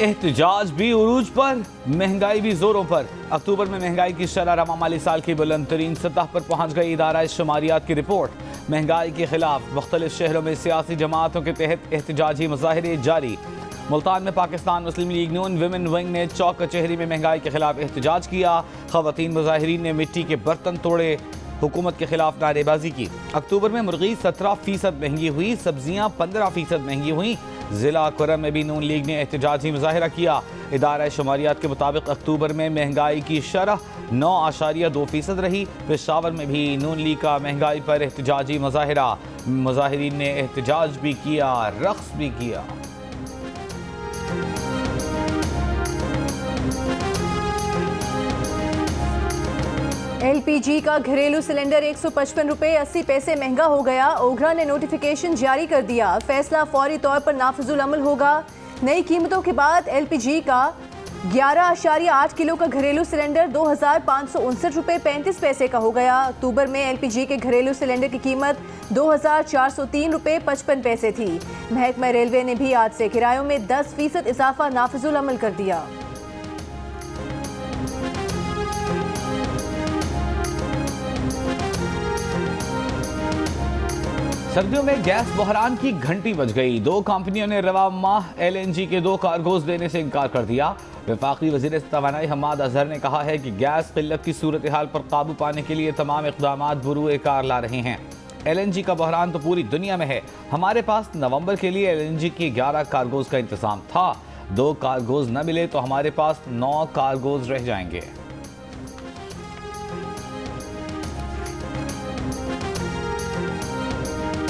एहतजाज भी उरूज पर, महंगाई भी जोरों पर। अक्टूबर में महंगाई की शरह रवा माली साल की बुलंद तरीन सतह पर पहुंच गई। इदारा शुमारियात की रिपोर्ट। महंगाई के खिलाफ मुख्तलिफ शहरों में सियासी जमातों के तहत एहतजाजी मुजाहिरे जारी। मुल्तान में पाकिस्तान मुस्लिम लीग नून विमेन विंग ने चौक कचहरी में महंगाई के खिलाफ एहतजाज किया। खवातीन मुजाहिरीन ने मिट्टी के बर्तन तोड़े, हुकूमत के खिलाफ नारेबाजी की। अक्टूबर में मुर्गी 17% महंगी हुई, सब्जियां 15% महंगी हुई। जिला कुरम में भी नून लीग ने एहतजाजी मुजाहिरा किया। इदारा शुमारियात के मुताबिक अक्टूबर में महंगाई की शरह 9.2% रही। पेशावर में भी नून लीग का महंगाई पर एहतजाजी मुजाहिरा। मुजाहिरीन ने एहतजाज भी किया, रक्स भी किया। LPG का घरेलू सिलेंडर 155 रुपये 80 पैसे महंगा हो गया। ओघरा ने नोटिफिकेशन जारी कर दिया। फैसला फौरी तौर पर नाफिजुल अमल होगा। नई कीमतों के बाद LPG का 11.8 किलो का घरेलू सिलेंडर 2,559 रुपये 35 पैसे का हो गया। अक्टूबर में LPG के घरेलू सिलेंडर की कीमत 2,403 रुपये 55 पैसे थी। महकमा रेलवे ने भी आज से किरायों में 10% इजाफा नाफिजुल अमल कर दिया। सर्दियों में गैस बहरान की घंटी बज गई। दो कंपनियों ने रवा माह LNG के 2 कार्गोज देने से इनकार कर दिया। वफाकी वज़ीर तवानाई हम्माद अजहर ने कहा है कि गैस किल्लत की सूरत हाल पर काबू पाने के लिए तमाम इक़दाम बरूए कार ला रहे हैं। LNG का बहरान तो पूरी दुनिया में है। हमारे पास नवंबर के लिए LNG की 11 कार्गोज का इंतजाम था। 2 कार्गोज न मिले तो हमारे पास 9 कार्गोज रह जाएंगे।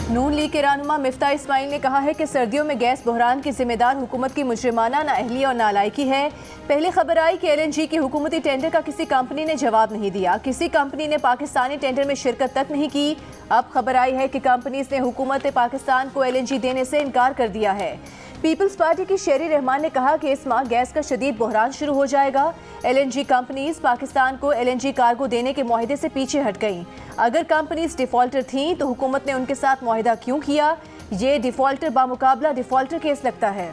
नून लीग के रहनुमा मिफ्ता इस्माइल ने कहा है कि सर्दियों में गैस बहरान की जिम्मेदार हुकूमत की मुजरिमाना नाअहली और नालायकी है। पहले खबर आई कि LNG की हुकूमती टेंडर का किसी कंपनी ने जवाब नहीं दिया। किसी कंपनी ने पाकिस्तानी टेंडर में शिरकत तक नहीं की। अब खबर आई है कि कंपनीज ने हुकूमत पाकिस्तान को LNG देने से इनकार कर दिया है। पीपल्स पार्टी की शेरी रहमान ने कहा कि इस माह गैस का शदीद बहरान शुरू हो जाएगा। LNG कंपनीज पाकिस्तान को LNG कार्गो देने के मुआहदे से पीछे हट गईं। अगर कंपनीज डिफॉल्टर थीं तो हुकूमत ने उनके साथ मुआहदा क्यों किया? ये डिफॉल्टर बामुकाबला डिफॉल्टर केस लगता है।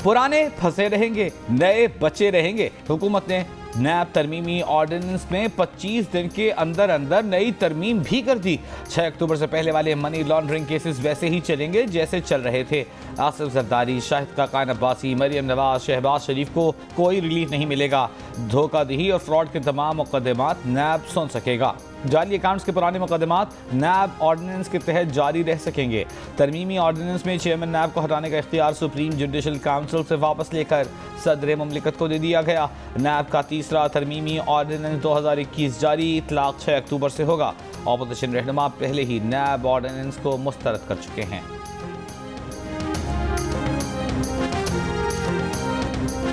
पुराने फंसे रहेंगे, नए बचे रहेंगे। हुकूमत ने नैब तरमीमी ऑर्डिनेंस में 25 दिन के अंदर अंदर नई तरमीम भी कर दी। 6 अक्टूबर से पहले वाले मनी लॉन्ड्रिंग केसेस वैसे ही चलेंगे जैसे चल रहे थे। आसिफ जरदारी, शाहिद खाकान अब्बासी, मरियम नवाज, शहबाज शरीफ को कोई रिलीफ नहीं मिलेगा। धोखाधड़ी और फ्रॉड के तमाम मुकदमात नैब सुन सकेगा। जाली अकाउंट्स के पुराने मुकदमात नैब ऑर्डिनेंस के तहत जारी रह सकेंगे। तरमीमी ऑर्डिनेंस में चेयरमैन नैब को हटाने का इख्तियार सुप्रीम जुडिशल काउंसिल से वापस लेकर सदर मुमलिकत को दे दिया गया। नैब का तीसरा तरमीमी ऑर्डिनेंस 2021 जारी, इतलाक 6 अक्टूबर से होगा। ऑपोजिशन रहनुमा पहले ही नैब ऑर्डिनेंस को मुस्तरद कर चुके हैं।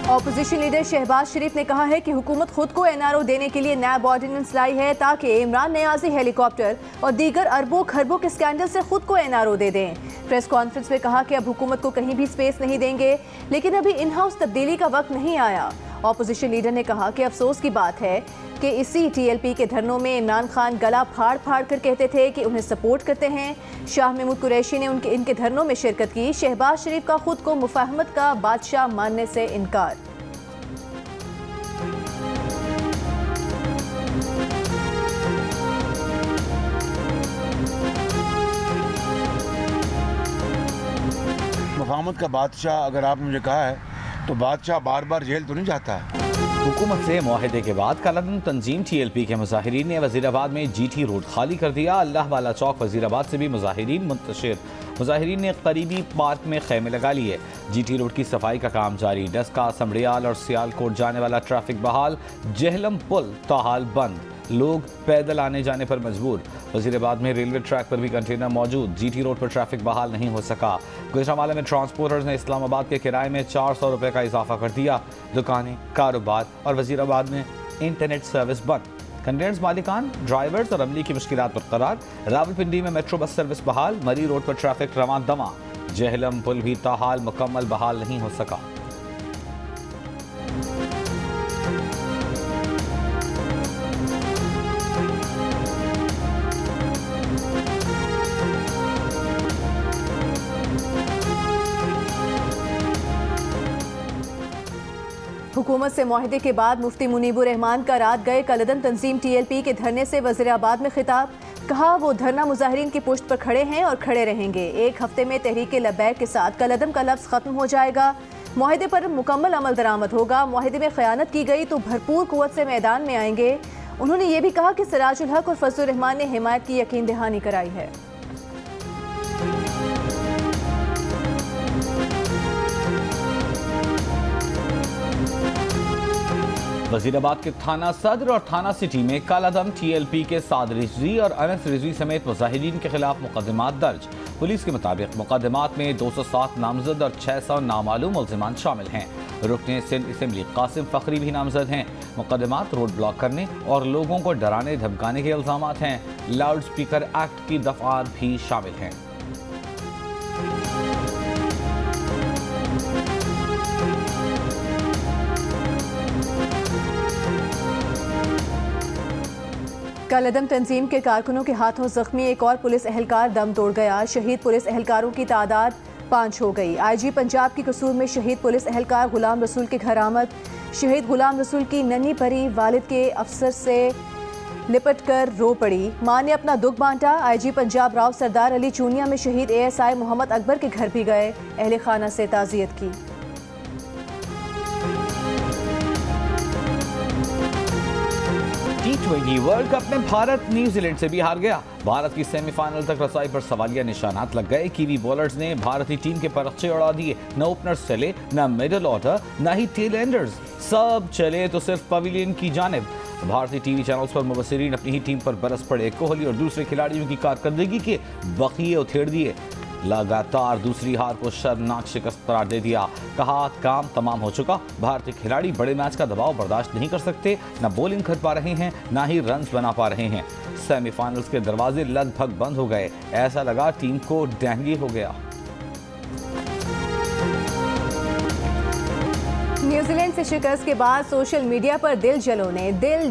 ऑपोजिशन लीडर शहबाज शरीफ ने कहा है कि हुकूमत खुद को NRO देने के लिए नैब ऑर्डिनेंस लाई है ताकि इमरान नियाजी हेलीकॉप्टर और दीगर अरबों खरबों के स्कैंडल से खुद को NRO दे दें। प्रेस कॉन्फ्रेंस में कहा कि अब हुकूमत को कहीं भी स्पेस नहीं देंगे, लेकिन अभी इन हाउस तब्दीली का वक्त नहीं आया। ऑपोजिशन लीडर ने कहा कि अफसोस की बात है कि इसी TLP के धरनों में इमरान खान गला फाड़ फाड़ कर कहते थे कि उन्हें सपोर्ट करते हैं। शाह महमूद कुरैशी ने इनके धरनों में शिरकत की। शहबाज शरीफ का खुद को मुफाहमत का बादशाह मानने से इनकार। मुफाहमत का बादशाह अगर आप मुझे कहा है तो बादशाह बार बार जेल तो नहीं जाता है। हुकूमत से मुआहदे के बाद कालाधन तंजीम TLP के मुजाहिरीन ने वजीराबाद में GT रोड खाली कर दिया। अल्लाह वाला चौक वजीराबाद से भी मुजाहिरीन मुंतशिर। मुजाहिरीन ने करीबी पार्क में खेमे लगा लिए। GT रोड की सफाई का काम जारी। डस्का, समड़ियाल और सियालकोट जाने वाला ट्रैफिक बहाल। जहलम पुल ताहाल बंद, लोग पैदल आने जाने पर मजबूर। वजीराबाद में रेलवे ट्रैक पर भी कंटेनर मौजूद। GT रोड पर ट्रैफिक बहाल नहीं हो सका। गुजरांवाला में ट्रांसपोर्टर्स ने इस्लामाबाद के किराए में 400 रुपये का इजाफा कर दिया। दुकानें, कारोबार और वजीराबाद में इंटरनेट सर्विस बंद। कंटेनर्स मालिकान, ड्राइवर्स और अमली की मुश्किलात बरकरार। रावलपिंडी में मेट्रो बस सर्विस बहाल। मरी रोड पर ट्रैफिक रवां दमा। जहलम पुल भी ताहाल मुकम्मल बहाल नहीं हो सका। हुकूमत से मुआहदे के बाद मुफ्ती मुनीबुर रहमान का रात गए कलदम तंजीम TLP के धरने से वज़ीराबाद में खिताब। कहा वो धरना मुजाहिरीन की पुश्त पर खड़े हैं और खड़े रहेंगे। एक हफ्ते में तहरीक लब्बैक के साथ कलदम का लफ्ज़ खत्म हो जाएगा। मुआहदे पर मुकम्मल अमल दरामद होगा। मुआहदे में ख़यानत की गई तो भरपूर क़ुव्वत से मैदान में आएंगे। उन्होंने ये भी कहा कि सिराजुल हक और फजलुर रहमान ने हिमायत की यकीन दहानी कराई है। वजीराबाद के थाना सदर और थाना सिटी में कालादम TLP के साद रिजवी और अनस रिजवी समेत मुजाहिदीन के खिलाफ मुकदमात दर्ज। पुलिस के मुताबिक मुकदमात में 207 नामजद और 600 नामालूम मुल्जिमान शामिल हैं। रुकने सिंध असम्बली कासिम फखरी भी नामजद हैं। मुकदमात रोड ब्लॉक करने और लोगों को डराने धमकाने के इल्जामात हैं। लाउड स्पीकर एक्ट की दफात भी शामिल हैं। कलदम तंजीम के कारकुनों के हाथों जख्मी एक और पुलिस एहलकार दम तोड़ गया। शहीद पुलिस एहलकारों की तादाद 5 हो गई। IG पंजाब की कसूर में शहीद पुलिस एहलकार गुलाम रसूल के घर आमद। शहीद गुलाम रसूल की नन्ही परी वालिद के अफसर से लिपट कर रो पड़ी। मां ने अपना दुख बांटा। IG पंजाब राव सरदार अली चूनिया में शहीद ASI मोहम्मद अकबर के घर भी गए। अहले खाना से ताज़ियत की। T20 वर्ल्ड कप में भारत न्यूजीलैंड से भी हार गया। भारत की सेमीफाइनल तक रसाई पर सवालिया निशानात लग गए। कीवी बॉलर्स ने भारतीय टीम के परखचे उड़ा दिए। न ओपनर्स चले, न मिडल ऑर्डर, न ही टेल एंडर्स। सब चले तो सिर्फ पवेलियन की जानिब। भारतीय टीवी चैनल्स पर मुबस्सिरीन अपनी ही टीम पर बरस पड़े। कोहली और दूसरे खिलाड़ियों की कारकर्दगी के बखिए उथेड़ दिए। लगातार दूसरी हार को शर्मनाक शिकस्त करार दे दिया। कहा काम तमाम हो चुका। भारतीय खिलाड़ी बड़े मैच का दबाव बर्दाश्त नहीं कर सकते। न बॉलिंग कर पा रहे हैं, न ही रन्स बना पा रहे हैं। सेमीफाइनल्स के दरवाजे लगभग बंद हो गए। ऐसा लगा टीम को डेंगू हो गया। न्यूजीलैंड से शिकस्त के बाद सोशल मीडिया पर दिल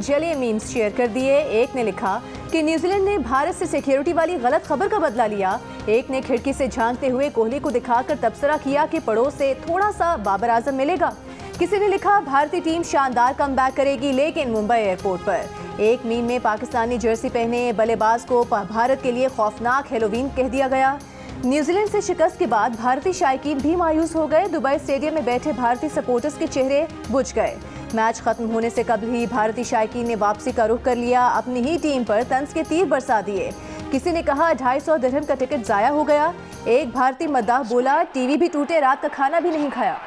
जले मीम्स शेयर कर दिए। एक ने लिखा कि न्यूजीलैंड ने भारत से सिक्योरिटी वाली गलत खबर का बदला लिया। एक ने खिड़की से झांकते हुए कोहली को दिखाकर तबसरा किया कि पड़ोस से थोड़ा सा बाबर आजम मिलेगा। किसी ने लिखा भारतीय टीम शानदार कमबैक करेगी लेकिन मुंबई एयरपोर्ट पर। एक मीम में पाकिस्तानी जर्सी पहने बल्लेबाज को भारत के लिए खौफनाक हेलोवीन कह दिया गया। न्यूजीलैंड से शिकस्त के बाद भारतीय शायकीन भी मायूस हो गए। दुबई स्टेडियम में बैठे भारतीय सपोर्टर्स के चेहरे बुझ गए। मैच खत्म होने से कबल ही भारतीय शायकीन ने वापसी का रुख कर लिया। अपनी ही टीम पर तंज के तीर बरसा दिए। किसी ने कहा 250 दिरहम का टिकट जाया हो गया। एक भारतीय मद्दाह बोला टीवी भी टूटे, रात का खाना भी नहीं खाया।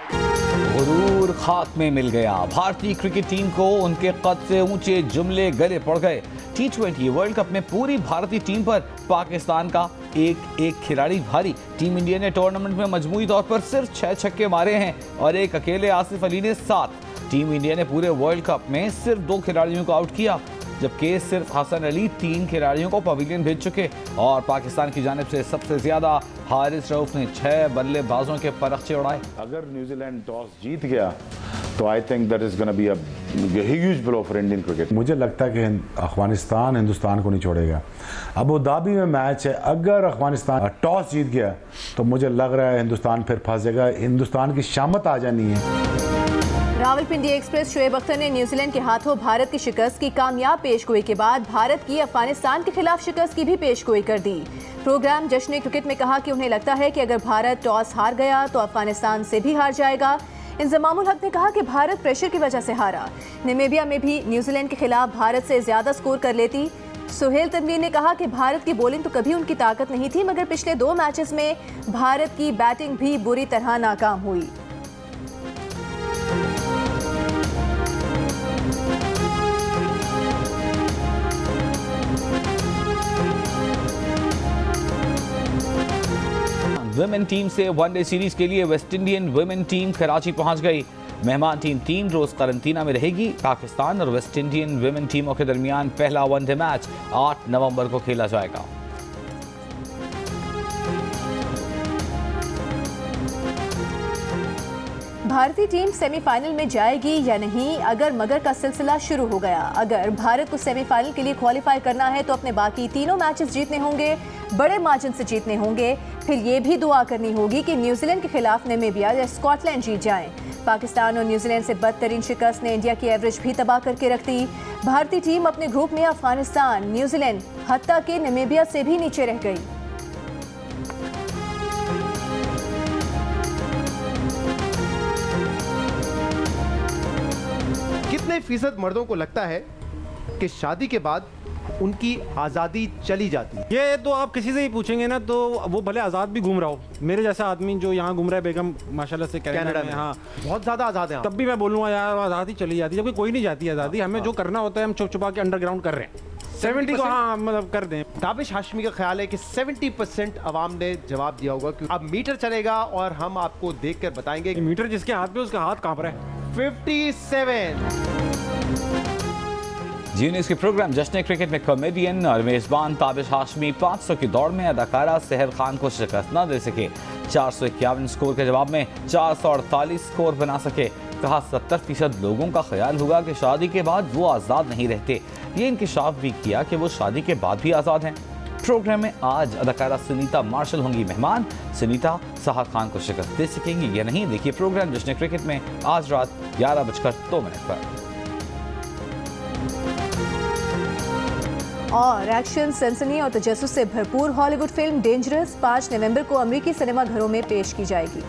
गुरूर खाक में मिल गया। भारतीय क्रिकेट टीम को उनके कद से ऊंचे जुमले गले पड़ गए। T20 वर्ल्ड कप में पूरी भारतीय टीम पर पाकिस्तान का एक खिलाड़ी भारी। टीम इंडिया ने टूर्नामेंट में मजमूई तौर पर सिर्फ 6 छक्के मारे हैं और एक अकेले आसिफ अली ने 7। टीम इंडिया ने पूरे वर्ल्ड कप में सिर्फ 2 खिलाड़ियों को आउट किया, जबकि सिर्फ हसन अली 3 खिलाड़ियों को पवेलियन भेज चुके। और पाकिस्तान की जानिब से सबसे ज्यादा हारिस रऊफ ने 6 बल्लेबाजों के परखचे उड़ाए। अगर न्यूजीलैंड टॉस जीत गया तो I think that is gonna be a huge blow for Indian cricket. मुझे लगता है कि अफगानिस्तान हिंदुस्तान को नहीं छोड़ेगा। अबू धाबी में मैच है, अगर अफगानिस्तान टॉस जीत गया तो मुझे लग रहा है हिंदुस्तान फिर फंस जाएगा। हिंदुस्तान की शामत आ जानी है। रावलपिंडी एक्सप्रेस शोएब अख्तर ने न्यूजीलैंड के हाथों भारत की शिकस्त की कामयाब पेशगोई के बाद भारत की अफगानिस्तान के खिलाफ शिकस्त की भी पेशगोई कर दी। प्रोग्राम जश्न क्रिकेट में कहा कि उन्हें लगता है कि अगर भारत टॉस हार गया तो अफगानिस्तान से भी हार जाएगा। इंजमामुल हक ने कहा कि भारत प्रेशर की वजह से हारा। नामीबिया में भी न्यूजीलैंड के खिलाफ भारत से ज्यादा स्कोर कर लेती। सुहेल तनवीर ने कहा कि भारत की बॉलिंग तो कभी उनकी ताकत नहीं थी, मगर पिछले 2 मैचेस में भारत की बैटिंग भी बुरी तरह नाकाम हुई। विमेन टीम से वनडे सीरीज के लिए West Indian women team Karachi पहुंच गई। मेहमान टीम 3 रोज करंतना में रहेगी। पाकिस्तान और वेस्ट इंडियन विमेन टीमों के दरमियान पहला वनडे मैच 8 नवंबर को खेला जाएगा। भारतीय टीम सेमीफाइनल में जाएगी या नहीं, अगर मगर का सिलसिला शुरू हो गया। अगर भारत को सेमीफाइनल के लिए क्वालिफाई करना है तो अपने बाकी तीनों मैचेस जीतने होंगे, बड़े मार्जिन से जीतने होंगे। फिर ये भी दुआ करनी होगी कि न्यूजीलैंड के खिलाफ नामीबिया या स्कॉटलैंड जीत जाएं। पाकिस्तान और न्यूजीलैंड से बदतरीन शिकस्त ने इंडिया की एवरेज भी तबाह करके रख दी। भारतीय टीम अपने ग्रुप में अफगानिस्तान, न्यूजीलैंड, हत्ता के नामीबिया से भी नीचे रह गई। कितने फीसद मर्दों को लगता है कि शादी के बाद उनकी आज़ादी चली जाती है? ये तो आप किसी से ही पूछेंगे ना तो वो भले आज़ाद भी घूम रहा हो, मेरे जैसा आदमी जो यहाँ घूम रहा है बेगम माशाल्लाह से कनाडा में, हाँ बहुत ज़्यादा आज़ाद है, तब भी मैं बोलूँगा यार आज़ादी चली जाती है, जबकि कोई नहीं जाती आज़ादी। हमें जो करना होता है हम छुप छुपा के अंडरग्राउंड कर रहे हैं। 70 को हाँ मतलब कर दें। ताबिश हाशमी का ख्याल है कि 70% अवाम ने जवाब दिया होगा कि अब मीटर चलेगा और हम आपको देखकर बताएंगे कि मीटर जिसके हाथ पे उसका हाथ कांप रहा है। 57। जी न्यूज़ के प्रोग्राम जश्न क्रिकेट में कॉमेडियन और मेज़बान ताबिश हाशमी 500 की दौड़ में अदाकारा सहर खान को शिकस्त न दे सके। 451 स्कोर के जवाब में 448 स्कोर बना सके। कहा 70% लोगों का ख्याल होगा कि शादी के बाद वो आज़ाद नहीं रहते। ये इंकिशाफ भी किया कि वो शादी के बाद भी आज़ाद हैं। प्रोग्राम में आज अदाकारा सुनीता मार्शल होंगी मेहमान। सुनीता सहर खान को शिकस्त दे सकेंगी या नहीं, देखिए प्रोग्राम जश्न क्रिकेट में आज रात 11:02 पर। और एक्शन, सनसनी और तजस्सुस से भरपूर हॉलीवुड फिल्म डेंजरस 5 नवंबर को अमेरिकी सिनेमा घरों में पेश की जाएगी।